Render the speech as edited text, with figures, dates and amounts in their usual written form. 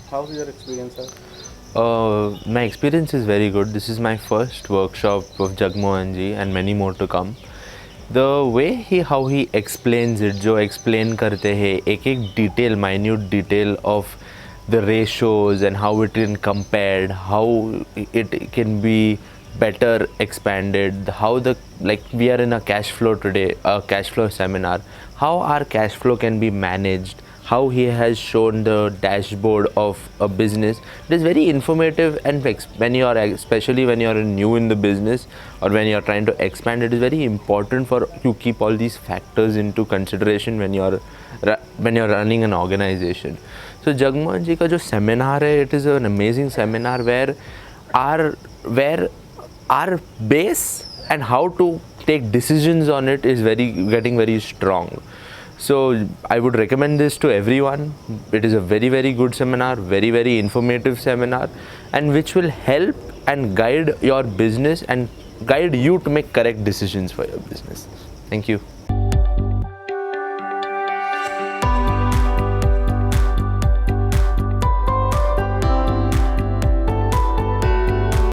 How's your experience, sir? My experience is very good. This is my first workshop of Jagmohan ji and many more to come. The way how he explains it, जो explain करते हैं एक detail, minute detail of the ratios and how it can compared, how it can be better expanded, how the, like we are in a cash flow today, a cash flow seminar, how our cash flow can be managed, how he has shown the dashboard of a business. It is very informative, and when you are, especially when you are new in the business or when you are trying to expand, it is very important for you keep all these factors into consideration when you are running an organization. So Jagmohan ji ka jo seminar hai, it is an amazing seminar where our base and how to take decisions on it is getting very strong. So I would recommend this to everyone. It is a very good seminar, very informative seminar, and which will help and guide your business and guide you to make correct decisions for your business. Thank you.